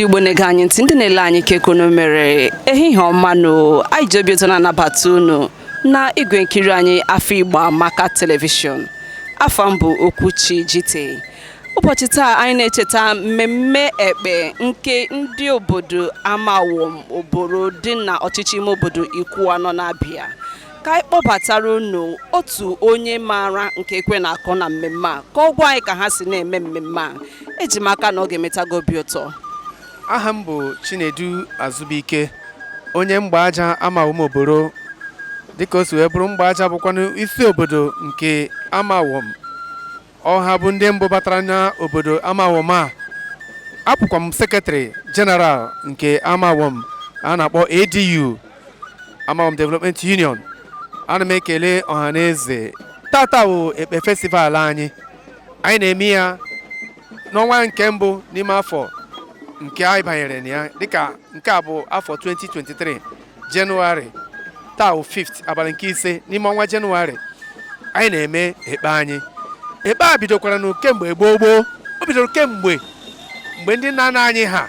ndị Igbo na-ege anyị ntị, ndị na-ele anyị ka ekono mere ehihie ọma no anyị ji obi ụtọ na-anabata unu na igwe nkiri anyị afọ Igbo Amaka telivishọn. Afọ m bụ Okwuchi Jite. Ụbọchị taa anyị na-echeta mmemme ekpe nke ndị obodo Amawom oboro dị na ọchịchị ime obodo Ikwuano na-abịa. Ka anyị kpọbatara unu otu onye maara nke ekwe na-akọ na mmemme a ka ọ gwa anyị ka ha si na-eme mmemme a. Eji m aka na ọ ga-emetago obi ụtọ. Aha m bụ Chinedu Azubike, onye Mgbaaja Amawom oboro. Dịka o si wee bụrụ, Mgbaaja bụkwanụ isi obodo nke Amawom. Ọha bụ ndị mbụ batara n'obodo Amawom a. Abụkwa m sekretari jeneral nke Amawom a na-akpọ ADU, Amawom Development Union. Ana m ekele ọha na eze. Tata bụ Ekpe Festival anyị na-eme ya n'ọnwa nke mbụ n'ime afọ nke anyị banyere na ya, dịka nke a bụ afọ 2023 Jenụwarị. Taa bụ 5th abalị nke ise n'ime ọnwa Jenụwarị anyị na-eme ekpe anyị. Ekpe a bidokwara kemgbe gboo. O bidoro kemgbe ndị nna nna anyị ha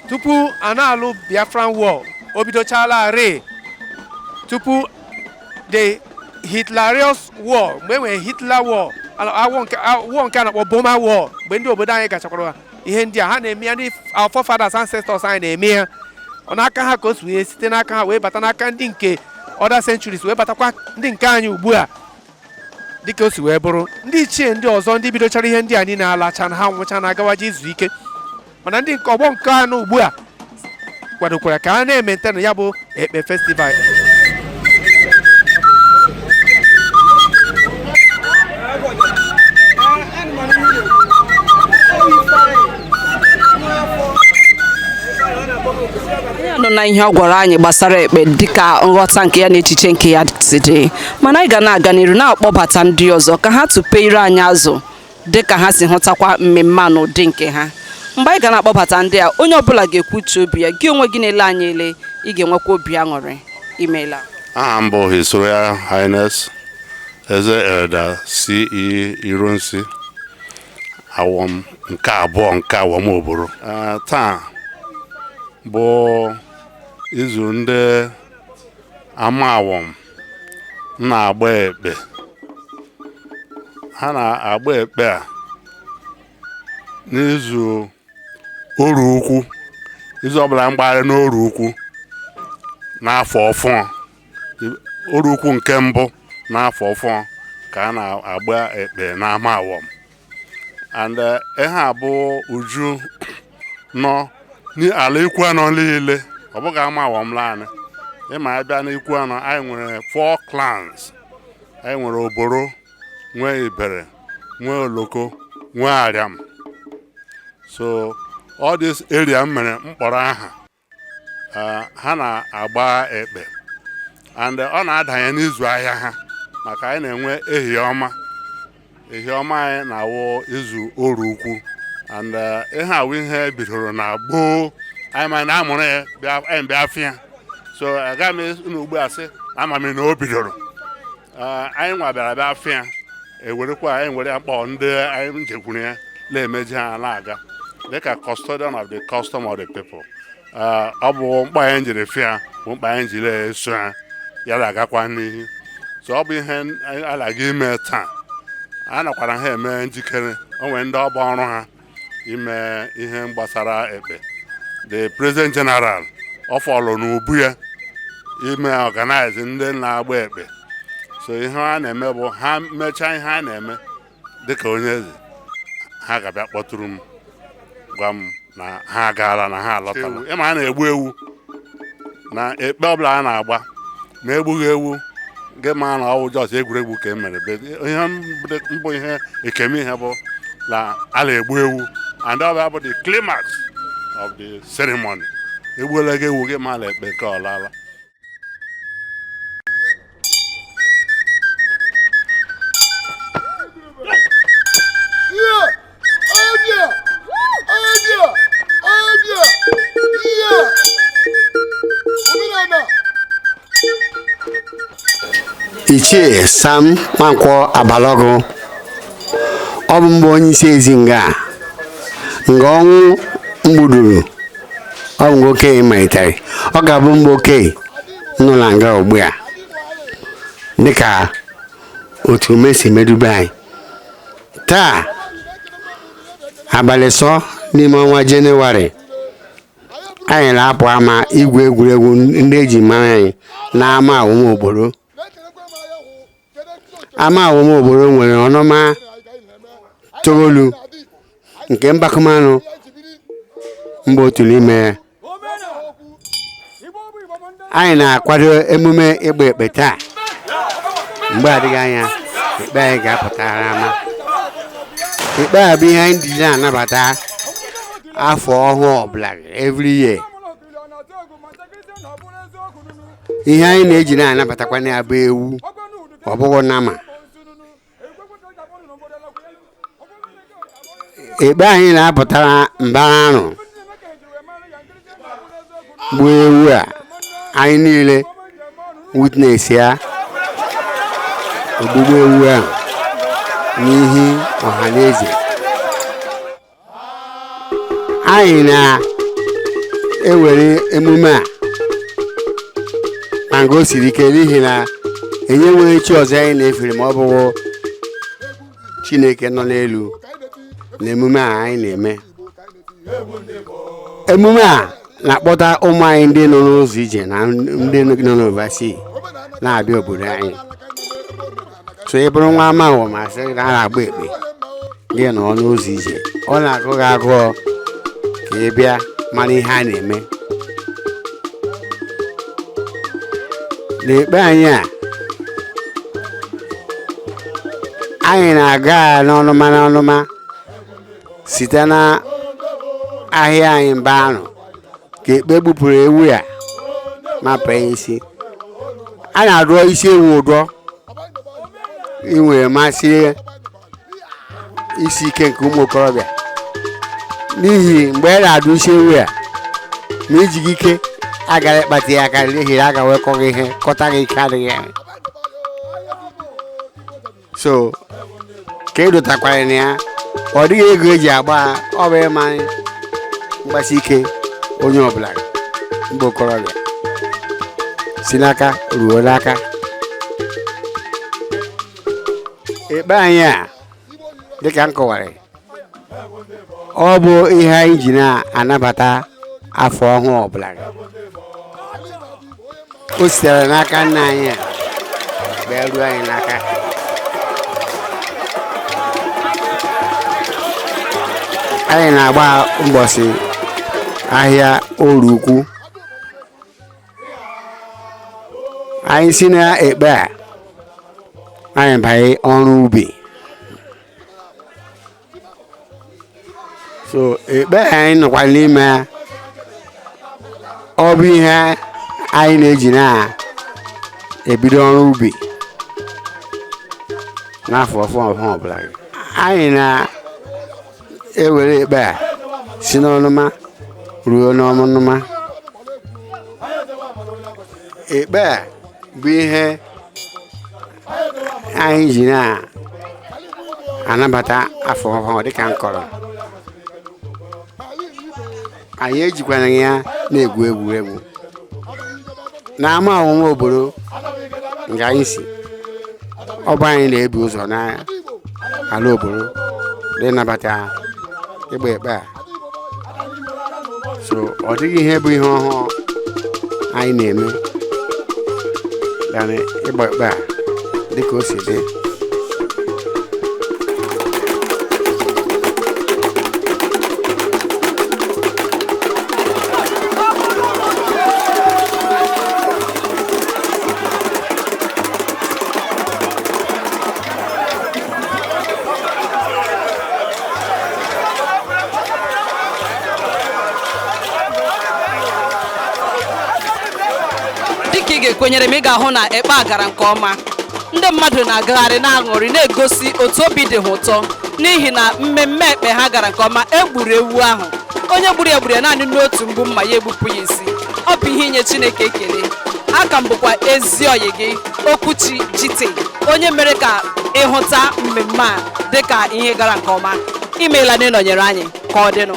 tupu a na-alụ Biafran War. O bidochala re tupu the Hitlerious War, mgbe enwere Hitler War, war nke a na-akpọ Boma War. Mgbe ndị obodo anyị gachakwara ihe ndị a, ha na-eme ya, ndị our forefathers ancestors anyị na-eme ya. Ọ n'aka ha ka o si wee site n'aka ha wee bata n'aka ndị nke other centuries, wee batakwa ndị nke anyị ugbu a. Dịka o si wee bụrụ, ndị ichie ndị ọzọ ndị bidochara ihe ndị a niile alacha na ha nwụcha na agawaji izu ike, mana ndị nke ọgbọ nke anọ ugbu a kwadokwara ka ha na-emente na ya bụ Ekpe Festival. Nọ na ihe ọ gwara anyị gbasara ekpe dịka nghọta nke ya na echiche nke ya si dị, mana anyị ga na-aga n'iru na-akpọbata ndị ọzọ ka ha tụpe ire anyị azụ dịka ha si hụtakwa mmemme a n'ụdị nke ha. Mgbe anyị ga na-akpọbata ndị a, onye ọbụla ga-ekwuchi obi ya. Gị onwe gị na-ele anyị ele, ị ga-enwekwa obi aṅụrị. Imeela. Aha m bụ His Royal Highness Eze Elder C.E. Ironsi Awom nke abụọ nke Awom oboro. Taa bụ izu ndị Amawom na-agba ekpe. Ha na-agba ekpe a n'izu oru ukwu. Izu ọbụla mgbagharị n'oru ukwu n'afọ ọfụọ. Oru ukwu nke mbụ n'afọ ọfụọ ka a na-agba ekpe na Amawom. And ihe a bụ uju nọ n'ala Ikwuano niile, ọ bụghị Amawom naanị. Ịma abịa n'Ikwuano, anyị nwere 4 clans. Anyị nwere Oboro, nwee Ibere, nwee Oloko, nwee Ariam. So all this area mere mkpọrọ aha ha na-agba ekpe, and ọ na-adanye n'izu ahịa ha, maka anyị na-enwe ehihie ọma. Ehihie ọma anyị na-awụ izu oru ukwu. And ihe awụ ihe bidoro na gboo. Anyị ma na amụrụ ya anyị bịa afịa. So aga m ugbu a sị ama m na o bidoro. Anyị nwa bịara bịa afịa, ewerekwa anyị were akpọ ndị anyị njekwuru ya na-emeji ha na-aga dịka custodian of the custom of the people. Ọ bụ mkpa anyị jiri fịa bụ mkpa anyị jiri eso ha ya na-agakwa n'ihu. So ọ bụ ihe a na-aga ime taa. A nakwara ha eme njikere. O nwere ndị ọba ọrụ ha ime ihe gbasara ekpe. The President General ọ fọlụ n'ubu ya ime organize ndị na-agba ekpe. So ihe ha na-eme bụ ha mechaa ihe ha na-eme dịka onye eze, ha ga-abịa kpọtụrụ m gwa m na ha agaala na ha alọtala. Ịma a na-egbu ewu na ekpe ọbụla a na-agba, ma egbughị ewu gị ma na ọwụ jọs egwuregwu ka e mere. Ihe mbụ ihe ekeme ihe bụ na a na-egbu ewu, and ọ bụ the climax of the ceremony. Egbuola gị ewu gị ma ala ekpe ka ọ laala. Ichie Sam Nwankwo Abalogu, ọ bụ mgbe onye isi ezi nga ọnwụ mgbuduru ọ bụ okenye malitere ọ ga-abụ mgbe okenye nọ na nga ugbu a dịka otu mesi medube anyị taa abalị sọ n'ime ọnwa Jenụwarị anyị na-apụ ama igwe egwuregwu ndị eji mara anyị n'ama awụm obodo. Ama awụm obodo nwere ọnụma toolu nke mbakumanụ mgbe otu n'ime ya. Anyị na-akwado emume ịgba ekpe taa. Mgbe adịghị anya ekpe anyị ga-apụtara ama. Ekpe a bụ ihe anyị ji na-anabata afọ ọhụụ ọbụla every year. Ihe anyị na-eji na-anabatakwa ya bụ ewu ọ bụghị nama. Ekpe anyị na-apụtara mbara arụ bụ ewu a anyị niile witness ya ogbugbu ewu ahụ n'ihi ọha na eze. Anyị na-ewere emume a ma nke o siri ike n'ihi na enyeghị chi ọzọ anyị na-efere ma ọ bụghị Chineke nọ n'elu na emume a anyị na-eme. Emume a na-akpọta ụmụ anyị ndị nọ n'ụzọ ije na ndị nọ n'ovasi na-abịa obodo anyị. So ị bụrụ nwa amaghọ ma sị na a na-agba ekpe gị nọ n'ụzọ ije ọ na-agụ gị agụọ ka ị bịa mara ihe a na-eme. N'ekpe anyị a anyị na-aga n'ọnụma site na ahịa anyị mba anụ ka ekpe gbupụrụ ewu ya mapụ isi. A na-adụọ isi ewu ụdọ ị nwere masị isi ike nke ụmụ okorobịa n'ihi mgbe ị na-adụ isi ewu ya ma ijighị ike agaghị ịkpata ya aka n'ihi na a ga-wekọ gị ihe kọta gị ike adịghị ya. So ka edotakwara na ya ọ dịghị ego eji agba ọ bụ ịma mgbasi ike onye ọbụla mgbe okorobịa si n'aka ruo n'aka. Ekpe anyị a dịka m kọwara ọ bụ ihe anyị ji na-anabata afọ ọhụụ ọbụla. O sitere n'aka nna anyị a bịa ruo anyị n'aka. Anyị na-agba ụbọchị ahịa Oru Ukwu. Anyị si na ekpe a anyị banye ọrụ ubi. So ekpe anyị nọkwa n'ime ọ bụ ihe anyị na-eji na-ebido ọrụ ubi n'afọ ọhụụ ọbụla. Anyị na-ewere ekpe a si n'ọnụma ruo n'ọmụnụma. Ekpe a bụ ihe anyị ji na-anabata afọ ọhụụ dịka m kọrọ. Anyị ejikwana ya na-egwu egwuregwu n'ama awụm obodo nke anyị si. Ọ bụ anyị na-ebu ụzọ n'ala obodo dị nabata ịgba ekpe a. So ọ dịghị ihe bụ ihe ọhụụ anyị na-eme na ịgba ekpe a dịka o si dị. Dịka ị ga-ekwenyere m ị ga-ahụ na ekpe a gara nke ọma. Ndị mmadụ na-agagharị na-aṅụrị na-egosi otu obi dị ha ụtọ n'ihi na mmemme ekpe ha gara nke ọma. Egburu ewu ahụ, onye gburu ya gburu ya naanị n'otu mgbu mma ya egbupụ ya isi. Ọ bụ ihe inye Chineke ekele. Aka m bụkwa ezi oyi gị Okwuchi Jite, onye mere ka ịhụta mmemme a dịka ihe gara nke ọma. Imeela na ịnọnyere anyị ka ọ dịnụ.